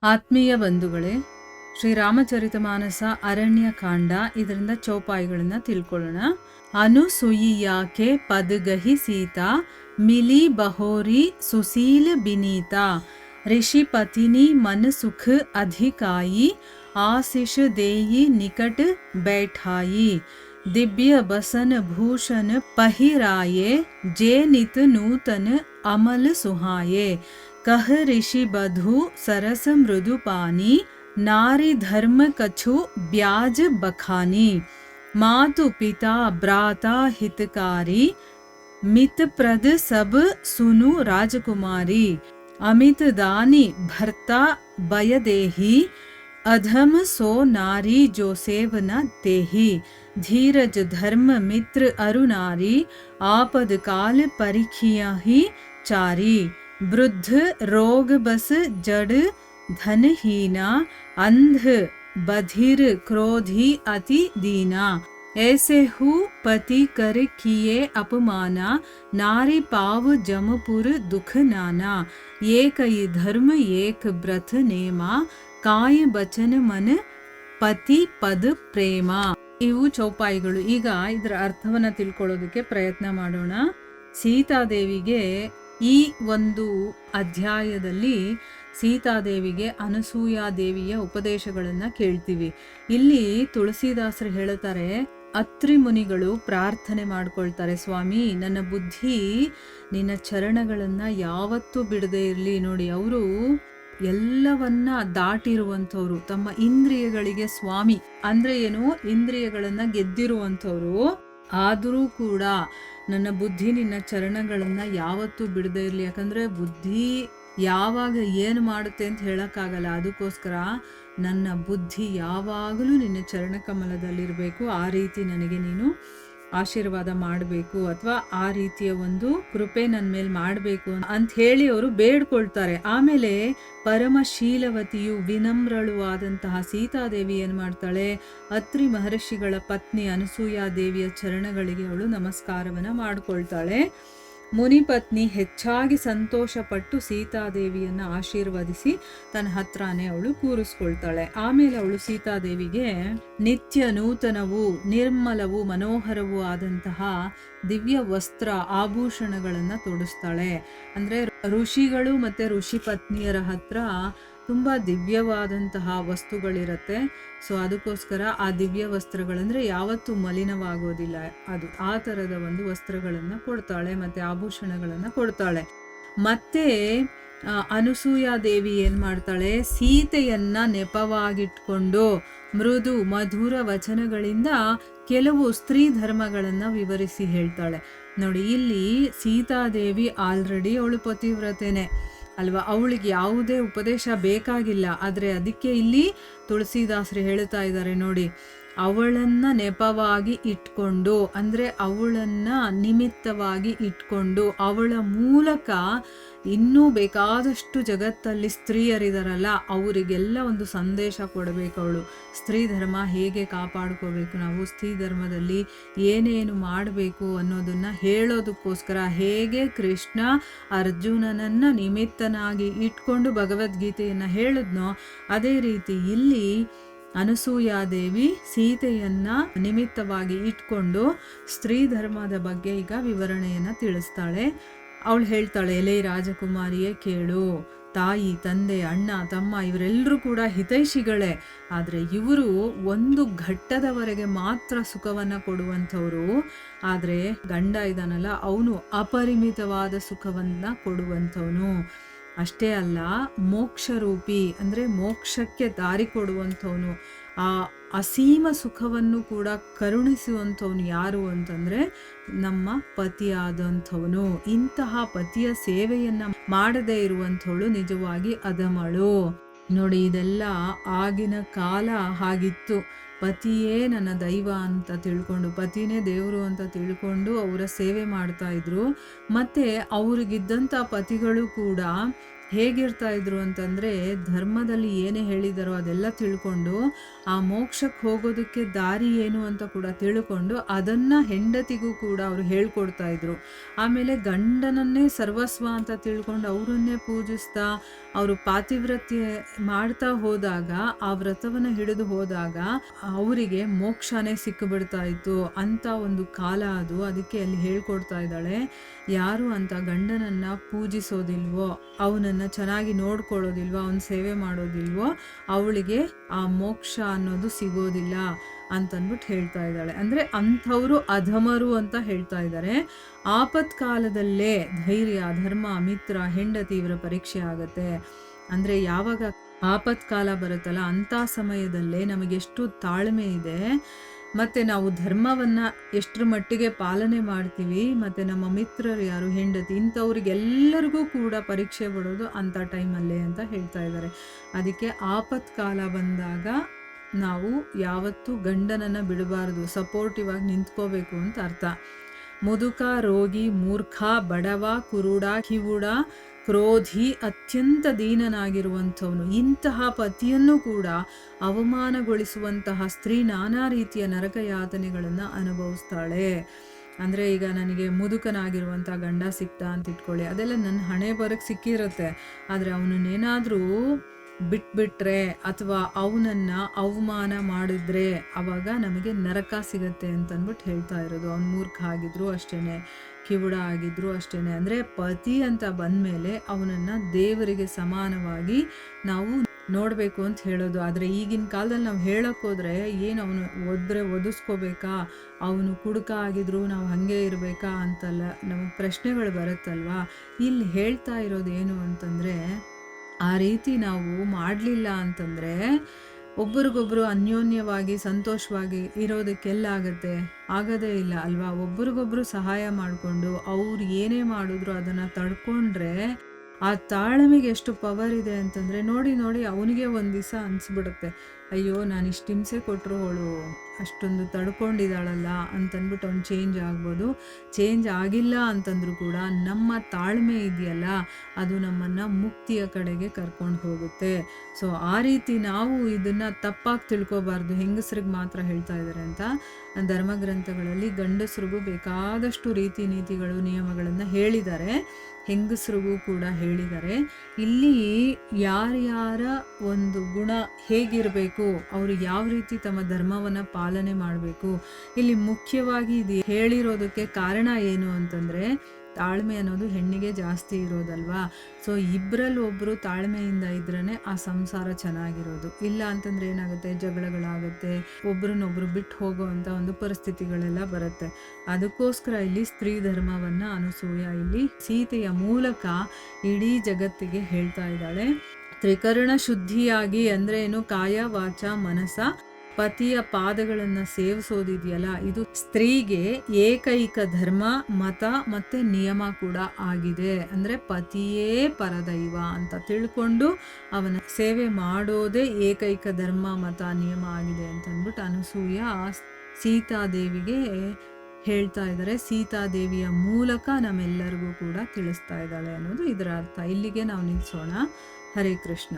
ಆತ್ಮೀಯ ಬಂಧುಗಳೇ, ಶ್ರೀರಾಮಚರಿತಮಾನಸ ಅರಣ್ಯಕಾಂಡ, ಇದರಿಂದ ಚೌಪಾಯಿಗಳನ್ನ ತಿಳ್ಕೊಳ್ಳೋಣ. ಅನುಸುಯಿಯಾಕೆ ಪದಗಹಿ ಸೀತಾ ಮಿಲಿ ಬಹೋರಿ ಸುಶೀಲ ಬಿನೀತಾ ऋषि पतिनी मन सुख अधिकाई आशीष देई निकट बैठाई दिव्य बसन भूषण पहिराये जे नित नूतन अमल सुहाये कह ऋषि बधु सरस मृदु पानी नारी धर्म कछु ब्याज बखानी मातु पिता भ्राता हितकारी मित प्रद सब सुनु राजकुमारी अमित दानी भर्ता बयदेही अधम सो नारी जो सेवन तेही धीरज धर्म मित्र अरुनारी आपद काल परिखिया ही चारी वृद्ध रोग बस जड़ धनहीना अंध बधिर क्रोधी अति दीना ऐसे हु पति कर किए अपमाना नारी पाव जमपुर दुख नाना एक ही धर्म एक व्रत ನೇಮ ಕಾಯ ಬಚನ ಮನ ಪತಿ ಪದ ಪ್ರೇಮ. ಇವು ಚೌಪಾಯಿಗಳು. ಈಗ ಇದರ ಅರ್ಥವನ್ನ ತಿಳ್ಕೊಳ್ಳೋದಕ್ಕೆ ಪ್ರಯತ್ನ ಮಾಡೋಣ. ಸೀತಾದೇವಿಗೆ ಈ ಒಂದು ಅಧ್ಯಾಯದಲ್ಲಿ ಸೀತಾದೇವಿಗೆ ಅನಸೂಯಾದೇವಿಯ ಉಪದೇಶಗಳನ್ನ ಕೇಳ್ತೀವಿ. ಇಲ್ಲಿ ತುಳಸಿದಾಸರು ಹೇಳುತ್ತಾರೆ, ಅತ್ರಿ ಮುನಿಗಳು ಪ್ರಾರ್ಥನೆ ಮಾಡ್ಕೊಳ್ತಾರೆ, ಸ್ವಾಮಿ ನನ್ನ ಬುದ್ಧಿ ನಿನ್ನ ಚರಣಗಳನ್ನ ಯಾವತ್ತೂ ಬಿಡದೆ ಇರಲಿ. ನೋಡಿ, ಅವರು ಎಲ್ಲವನ್ನ ದಾಟಿರುವಂಥವ್ರು, ತಮ್ಮ ಇಂದ್ರಿಯಗಳಿಗೆ ಸ್ವಾಮಿ ಅಂದ್ರೆ ಏನು, ಇಂದ್ರಿಯಗಳನ್ನ ಗೆದ್ದಿರುವಂಥವ್ರು. ಆದರೂ ಕೂಡ ನನ್ನ ಬುದ್ಧಿ ನಿನ್ನ ಚರಣಗಳನ್ನ ಯಾವತ್ತೂ ಬಿಡದೆ ಇರಲಿ. ಯಾಕಂದ್ರೆ ಬುದ್ಧಿ ಯಾವಾಗ ಏನು ಮಾಡುತ್ತೆ ಅಂತ ಹೇಳಕ್ಕಾಗಲ್ಲ. ಅದಕ್ಕೋಸ್ಕರ ನನ್ನ ಬುದ್ಧಿ ಯಾವಾಗಲೂ ನಿನ್ನ ಚರಣಕಮಲದಲ್ಲಿರಬೇಕು. ಆ ರೀತಿ ನನಗೆ ನೀನು ಆಶೀರ್ವಾದ ಮಾಡಬೇಕು, ಅಥವಾ ಆ ರೀತಿಯ ಒಂದು ಕೃಪೆ ನನ್ನ ಮೇಲೆ ಮಾಡಬೇಕು ಅಂತ ಹೇಳಿ ಅವರು ಬೇಡ್ಕೊಳ್ತಾರೆ. ಆಮೇಲೆ ಪರಮಶೀಲವತಿಯು ವಿನಮ್ರಳು ಆದಂತಹ ಸೀತಾದೇವಿ ಏನ್ ಮಾಡ್ತಾಳೆ, ಅತ್ರಿ ಮಹರ್ಷಿಗಳ ಪತ್ನಿ ಅನಸೂಯಾದೇವಿಯ ಚರಣಗಳಿಗೆ ಅವಳು ನಮಸ್ಕಾರವನ್ನ ಮಾಡ್ಕೊಳ್ತಾಳೆ. ಮುನಿಪತ್ನಿ ಹೆಚ್ಚಾಗಿ ಸಂತೋಷಪಟ್ಟು ಸೀತಾದೇವಿಯನ್ನ ಆಶೀರ್ವದಿಸಿ ತನ್ನ ಹತ್ರನೇ ಅವಳು ಕೂರಿಸ್ಕೊಳ್ತಾಳೆ. ಆಮೇಲೆ ಅವಳು ಸೀತಾದೇವಿಗೆ ನಿತ್ಯ ನೂತನವೂ ನಿರ್ಮಲವೂ ಮನೋಹರವೂ ಆದಂತಹ ದಿವ್ಯ ವಸ್ತ್ರ ಆಭೂಷಣಗಳನ್ನ ತೊಡಿಸ್ತಾಳೆ. ಅಂದ್ರೆ ಋಷಿಗಳು ಮತ್ತೆ ಋಷಿ ಪತ್ನಿಯರ ಹತ್ರ ತುಂಬಾ ದಿವ್ಯವಾದಂತಹ ವಸ್ತುಗಳಿರತ್ತೆ. ಸೊ ಅದಕ್ಕೋಸ್ಕರ ಆ ದಿವ್ಯ ವಸ್ತ್ರಗಳಂದ್ರೆ ಯಾವತ್ತೂ ಮಲಿನವಾಗೋದಿಲ್ಲ. ಅದು ಆ ತರದ ಒಂದು ವಸ್ತ್ರಗಳನ್ನ ಕೊಡ್ತಾಳೆ, ಮತ್ತೆ ಆಭೂಷಣಗಳನ್ನ ಕೊಡ್ತಾಳೆ. ಮತ್ತೆ ಅನಸೂಯಾದೇವಿ ಏನ್ ಮಾಡ್ತಾಳೆ, ಸೀತೆಯನ್ನ ನೆಪವಾಗಿಟ್ಕೊಂಡು ಮೃದು ಮಧುರ ವಚನಗಳಿಂದ ಕೆಲವು ಸ್ತ್ರೀ ಧರ್ಮಗಳನ್ನ ವಿವರಿಸಿ ಹೇಳ್ತಾಳೆ. ನೋಡಿ, ಇಲ್ಲಿ ಸೀತಾದೇವಿ ಆಲ್ರೆಡಿ ಅವಳು ಪತಿವ್ರತೆನೆ ಅಲ್ವಾ, ಅವಳಿಗೆ ಯಾವುದೇ ಉಪದೇಶ ಬೇಕಾಗಿಲ್ಲ. ಆದರೆ ಅದಕ್ಕೆ ಇಲ್ಲಿ ತುಳಸಿದಾಸರು ಹೇಳ್ತಾ ಇದ್ದಾರೆ ನೋಡಿ, ಅವಳನ್ನ ನೆಪವಾಗಿ ಇಟ್ಕೊಂಡು, ಅಂದ್ರೆ ಅವಳನ್ನ ನಿಮಿತ್ತವಾಗಿ ಇಟ್ಕೊಂಡು, ಅವಳ ಮೂಲಕ ಇನ್ನೂ ಬೇಕಾದಷ್ಟು ಜಗತ್ತಲ್ಲಿ ಸ್ತ್ರೀಯರಿದಾರಲ್ಲ ಅವರಿಗೆಲ್ಲ ಒಂದು ಸಂದೇಶ ಕೊಡಬೇಕು. ಅವಳು ಸ್ತ್ರೀ ಧರ್ಮ ಹೇಗೆ ಕಾಪಾಡ್ಕೋಬೇಕು, ನಾವು ಸ್ತ್ರೀ ಧರ್ಮದಲ್ಲಿ ಏನೇನು ಮಾಡಬೇಕು ಅನ್ನೋದನ್ನ ಹೇಳೋದಕ್ಕೋಸ್ಕರ, ಹೇಗೆ ಕೃಷ್ಣ ಅರ್ಜುನನನ್ನ ನಿಮಿತ್ತನಾಗಿ ಇಟ್ಕೊಂಡು ಭಗವದ್ಗೀತೆಯನ್ನ ಹೇಳಿದ್ನೋ, ಅದೇ ರೀತಿ ಇಲ್ಲಿ ಅನಸೂಯಾದೇವಿ ಸೀತೆಯನ್ನ ನಿಮಿತ್ತವಾಗಿ ಇಟ್ಕೊಂಡು ಸ್ತ್ರೀ ಧರ್ಮದ ಬಗ್ಗೆ ಈಗ ವಿವರಣೆಯನ್ನ ತಿಳಿಸ್ತಾಳೆ. ಅವಳು ಹೇಳ್ತಾಳೆ, ಎಲೆ ರಾಜಕುಮಾರಿಯೇ ಕೇಳು, ತಾಯಿ ತಂದೆ ಅಣ್ಣ ತಮ್ಮ ಇವರೆಲ್ಲರೂ ಕೂಡ ಹಿತೈಷಿಗಳೇ. ಆದರೆ ಇವರು ಒಂದು ಘಟ್ಟದವರೆಗೆ ಮಾತ್ರ ಸುಖವನ್ನ ಕೊಡುವಂಥವ್ರು. ಆದರೆ ಗಂಡ ಇದಾನಲ್ಲ, ಅವನು ಅಪರಿಮಿತವಾದ ಸುಖವನ್ನ ಕೊಡುವಂಥವನು. ಅಷ್ಟೇ ಅಲ್ಲ, ಮೋಕ್ಷ ರೂಪಿ ಅಂದ್ರೆ ಮೋಕ್ಷಕ್ಕೆ ದಾರಿ ಕೊಡುವಂಥವನು, ಆ ಅಸೀಮ ಸುಖವನ್ನು ಕೂಡ ಕರುಣಿಸುವಂಥವನು ಯಾರು ಅಂತಂದ್ರೆ ನಮ್ಮ ಪತಿಯಾದಂಥವನು. ಇಂತಹ ಪತಿಯ ಸೇವೆಯನ್ನ ಮಾಡದೇ ಇರುವಂಥವಳು ನಿಜವಾಗಿ ಅಧಮಳು. ನೋಡಿ, ಇದೆಲ್ಲ ಆಗಿನ ಕಾಲ ಹಾಗಿತ್ತು. ಪತಿಯೇ ನನ್ನ ದೈವ ಅಂತ ತಿಳ್ಕೊಂಡು, ಪತಿನೇ ದೇವರು ಅಂತ ತಿಳ್ಕೊಂಡು ಅವರ ಸೇವೆ ಮಾಡ್ತಾ ಇದ್ರು. ಮತ್ತೆ ಅವ್ರಿಗಿದ್ದಂಥ ಪತಿಗಳು ಕೂಡ ಹೇಗಿರ್ತಾ ಇದ್ರು ಅಂತಂದರೆ, ಧರ್ಮದಲ್ಲಿ ಏನೇ ಹೇಳಿದಾರೋ ಅದೆಲ್ಲ ತಿಳ್ಕೊಂಡು, ಆ ಮೋಕ್ಷಕ್ಕೆ ಹೋಗೋದಕ್ಕೆ ದಾರಿ ಏನು ಅಂತ ಕೂಡ ತಿಳ್ಕೊಂಡು, ಅದನ್ನು ಹೆಂಡತಿಗೂ ಕೂಡ ಅವರು ಹೇಳ್ಕೊಡ್ತಾ ಇದ್ರು. ಆಮೇಲೆ ಗಂಡನನ್ನೇ ಸರ್ವಸ್ವ ಅಂತ ತಿಳ್ಕೊಂಡು ಅವರನ್ನೇ ಪೂಜಿಸ್ತಾ ಅವರು ಪಾತಿವ್ರತ್ಯ ಮಾಡ್ತಾ ಹೋದಾಗ, ಆ ವ್ರತವನ್ನು ಹಿಡಿದು ಹೋದಾಗ ಅವರಿಗೆ ಮೋಕ್ಷನೇ ಸಿಕ್ಕಿಬಿಡ್ತಾ ಇತ್ತು ಅಂತ ಒಂದು ಕಾಲ ಅದು. ಅದಕ್ಕೆ ಅಲ್ಲಿ ಹೇಳ್ಕೊಡ್ತಾ ಇದ್ದಾಳೆ, ಯಾರು ಅಂತ ಗಂಡನನ್ನು ಪೂಜಿಸೋದಿಲ್ವೋ, ಅವನನ್ನು ಚೆನ್ನಾಗಿ ನೋಡ್ಕೊಳ್ಳೋದಿಲ್ವೋ, ಅವನ ಸೇವೆ ಮಾಡೋದಿಲ್ವೋ, ಅವಳಿಗೆ ಆ ಮೋಕ್ಷ ಅನ್ನೋದು ಸಿಗೋದಿಲ್ಲ ಅಂತಂದ್ಬಿಟ್ಟು ಹೇಳ್ತಾ ಇದ್ದಾಳೆ. ಅಂದರೆ ಅಂಥವರು ಅಧಮರು ಅಂತ ಹೇಳ್ತಾ ಇದ್ದಾರೆ. ಆಪತ್ಕಾಲದಲ್ಲೇ ಧೈರ್ಯ, ಧರ್ಮ, ಮಿತ್ರ, ಹೆಂಡತಿ ಇವರ ಪರೀಕ್ಷೆ ಆಗುತ್ತೆ. ಅಂದರೆ ಯಾವಾಗ ಆಪತ್ಕಾಲ ಬರುತ್ತಲ್ಲ, ಅಂಥ ಸಮಯದಲ್ಲೇ ನಮಗೆಷ್ಟು ತಾಳ್ಮೆ ಇದೆ, ಮತ್ತು ನಾವು ಧರ್ಮವನ್ನು ಎಷ್ಟರ ಮಟ್ಟಿಗೆ ಪಾಲನೆ ಮಾಡ್ತೀವಿ, ಮತ್ತು ನಮ್ಮ ಮಿತ್ರರು ಯಾರು, ಹೆಂಡತಿ, ಇಂಥವ್ರಿಗೆಲ್ಲರಿಗೂ ಕೂಡ ಪರೀಕ್ಷೆ ಬಿಡೋದು ಅಂಥ ಟೈಮಲ್ಲೇ ಅಂತ ಹೇಳ್ತಾ ಇದ್ದಾರೆ. ಅದಕ್ಕೆ ಆಪತ್ಕಾಲ ಬಂದಾಗ ನಾವು ಯಾವತ್ತೂ ಗಂಡನನ್ನು ಬಿಡಬಾರ್ದು, ಸಪೋರ್ಟಿವ್ ಆಗಿ ನಿಂತ್ಕೋಬೇಕು ಅಂತ ಅರ್ಥ. ಮುದುಕ, ರೋಗಿ, ಮೂರ್ಖ, ಬಡವ, ಕುರುಡ, ಕಿವುಡ, ಕ್ರೋಧಿ, ಅತ್ಯಂತ ದೀನನಾಗಿರುವಂಥವನು, ಇಂತಹ ಪತಿಯನ್ನು ಕೂಡ ಅವಮಾನಗೊಳಿಸುವಂತಹ ಸ್ತ್ರೀ ನಾನಾ ರೀತಿಯ ನರಕ ಯಾತನೆಗಳನ್ನು ಅನುಭವಿಸ್ತಾಳೆ. ಅಂದರೆ ಈಗ ನನಗೆ ಮುದುಕನಾಗಿರುವಂಥ ಗಂಡ ಸಿಕ್ತಾ ಅಂತ ಇಟ್ಕೊಳ್ಳಿ, ಅದೆಲ್ಲ ನನ್ನ ಹಣೆ ಬರಕ್ಕೆ ಸಿಕ್ಕಿರುತ್ತೆ. ಆದರೆ ಅವನನ್ನೇನಾದರೂ ಬಿಟ್ಬಿಟ್ರೆ ಅಥವಾ ಅವನನ್ನು ಅವಮಾನ ಮಾಡಿದ್ರೆ ಅವಾಗ ನಮಗೆ ನರಕ ಸಿಗತ್ತೆ ಅಂತಂದ್ಬಿಟ್ಟು ಹೇಳ್ತಾ ಇರೋದು. ಅವ್ನು ಮೂರ್ಖ ಆಗಿದ್ರು ಅಷ್ಟೇ, ಕಿವುಡ ಆಗಿದ್ರು ಅಷ್ಟೇ. ಅಂದರೆ ಪತಿ ಅಂತ ಬಂದಮೇಲೆ ಅವನನ್ನು ದೇವರಿಗೆ ಸಮಾನವಾಗಿ ನಾವು ನೋಡಬೇಕು ಅಂತ ಹೇಳೋದು. ಆದರೆ ಈಗಿನ ಕಾಲದಲ್ಲಿ ನಾವು ಹೇಳೋಕ್ಕೋದ್ರೆ ಏನು ಅವನು ಒದಿಸ್ಕೋಬೇಕಾ, ಅವನು ಕುಡುಕ ಆಗಿದ್ರು ನಾವು ಹಾಗೆ ಇರಬೇಕಾ ಅಂತಲ್ಲ ನಮಗೆ ಪ್ರಶ್ನೆಗಳು ಬರುತ್ತಲ್ವಾ. ಇಲ್ಲಿ ಹೇಳ್ತಾ ಇರೋದು ಏನು ಅಂತಂದರೆ, ಆ ರೀತಿ ನಾವು ಮಾಡಲಿಲ್ಲ ಅಂತಂದರೆ ಒಬ್ರಿಗೊಬ್ರು ಅನ್ಯೋನ್ಯವಾಗಿ ಸಂತೋಷವಾಗಿ ಇರೋದಕ್ಕೆಲ್ಲ ಆಗೋದೇ ಇಲ್ಲ ಅಲ್ವಾ. ಒಬ್ರಿಗೊಬ್ರು ಸಹಾಯ ಮಾಡಿಕೊಂಡು ಅವ್ರು ಏನೇ ಮಾಡಿದ್ರು ಅದನ್ನು ತಡ್ಕೊಂಡ್ರೆ ಆ ತಾಳ್ಮೆಗೆ ಎಷ್ಟು ಪವರ್ ಇದೆ ಅಂತಂದರೆ, ನೋಡಿ ಅವನಿಗೆ ಒಂದು ದಿವಸ ಅನಿಸ್ಬಿಡುತ್ತೆ, ಅಯ್ಯೋ ನಾನು ಇಷ್ಟು ಹಿಂಸೆ ಕೊಟ್ಟರು ಅವಳು ಅಷ್ಟೊಂದು ತಡ್ಕೊಂಡಿದ್ದಾಳಲ್ಲ ಅಂತಂದ್ಬಿಟ್ಟು ಅವ್ನು ಚೇಂಜ್ ಆಗ್ಬೋದು. ಚೇಂಜ್ ಆಗಿಲ್ಲ ಅಂತಂದ್ರೂ ಕೂಡ ನಮ್ಮ ತಾಳ್ಮೆ ಇದೆಯಲ್ಲ, ಅದು ನಮ್ಮನ್ನು ಮುಕ್ತಿಯ ಕಡೆಗೆ ಕರ್ಕೊಂಡು ಹೋಗುತ್ತೆ. ಸೊ ಆ ರೀತಿ ನಾವು ಇದನ್ನು ತಪ್ಪಾಗಿ ತಿಳ್ಕೊಬಾರ್ದು. ಹೆಂಗಸ್ರಿಗೆ ಮಾತ್ರ ಹೇಳ್ತಾ ಇದ್ದಾರೆ ಅಂತ ಧರ್ಮಗ್ರಂಥಗಳಲ್ಲಿ ಗಂಡಸರಿಗೂ ಬೇಕಾದಷ್ಟು ರೀತಿ ನೀತಿಗಳು ನಿಯಮಗಳನ್ನು ಹೇಳಿದ್ದಾರೆ, ಹೆಂಗಸರಿಗೂ ಕೂಡ ಹೇಳಿದ್ದಾರೆ. ಇಲ್ಲಿ ಯಾರ್ಯಾರ ಒಂದು ಗುಣ ಹೇಗಿರಬೇಕು, ಅವರು ಯಾವ ರೀತಿ ತಮ್ಮ ಧರ್ಮವನ್ನು ಪಾಲನೆ ಮಾಡಬೇಕು, ಇಲ್ಲಿ ಮುಖ್ಯವಾಗಿ ಇದು ಹೇಳಿರೋದಕ್ಕೆ ಕಾರಣ ಏನು ಅಂತಂದರೆ, ತಾಳ್ಮೆ ಅನ್ನೋದು ಹೆಣ್ಣಿಗೆ ಜಾಸ್ತಿ ಇರೋದಲ್ವಾ. ಸೊ ಇಬ್ಬರಲ್ಲಿ ಒಬ್ಬರು ತಾಳ್ಮೆಯಿಂದ ಇದ್ರೇ ಆ ಸಂಸಾರ ಚೆನ್ನಾಗಿರೋದು. ಇಲ್ಲ ಅಂತಂದರೆ ಏನಾಗುತ್ತೆ, ಜಗಳಗಳಾಗುತ್ತೆ, ಒಬ್ರನ್ನೊಬ್ರು ಬಿಟ್ಟು ಹೋಗೋವಂಥ ಒಂದು ಪರಿಸ್ಥಿತಿಗಳೆಲ್ಲ ಬರುತ್ತೆ. ಅದಕ್ಕೋಸ್ಕರ ಇಲ್ಲಿ ಸ್ತ್ರೀ ಧರ್ಮವನ್ನು ಅನಸೂಯ ಇಲ್ಲಿ ಸೀತೆಯ ಮೂಲಕ ಇಡೀ ಜಗತ್ತಿಗೆ ಹೇಳ್ತಾ ಇದ್ದಾಳೆ. ತ್ರಿಕರಣ ಶುದ್ಧಿಯಾಗಿ ಅಂದರೆ ಏನು, ಕಾಯ ವಾಚ ಮನಸ ಪತಿಯ ಪಾದಗಳನ್ನು ಸೇವಿಸೋದಿದೆಯಲ್ಲ, ಇದು ಸ್ತ್ರೀಗೆ ಏಕೈಕ ಧರ್ಮ, ಮತ ಮತ್ತು ನಿಯಮ ಕೂಡ ಆಗಿದೆ. ಅಂದರೆ ಪತಿಯೇ ಪರದೈವ ಅಂತ ತಿಳ್ಕೊಂಡು ಅವನ ಸೇವೆ ಮಾಡೋದೇ ಏಕೈಕ ಧರ್ಮ, ಮತ, ನಿಯಮ ಆಗಿದೆ ಅಂತಂದ್ಬಿಟ್ಟು ಅನಸೂಯ ಸೀತಾದೇವಿಗೆ ಹೇಳ್ತಾ ಇದ್ದಾರೆ. ಸೀತಾದೇವಿಯ ಮೂಲಕ ನಮ್ಮೆಲ್ಲರಿಗೂ ಕೂಡ ತಿಳಿಸ್ತಾ ಇದ್ದಾಳೆ ಅನ್ನೋದು ಇದರ ಅರ್ಥ. ಇಲ್ಲಿಗೆ ನಾವು ನಿಲ್ಲಿಸೋಣ. ಹರೇ ಕೃಷ್ಣ.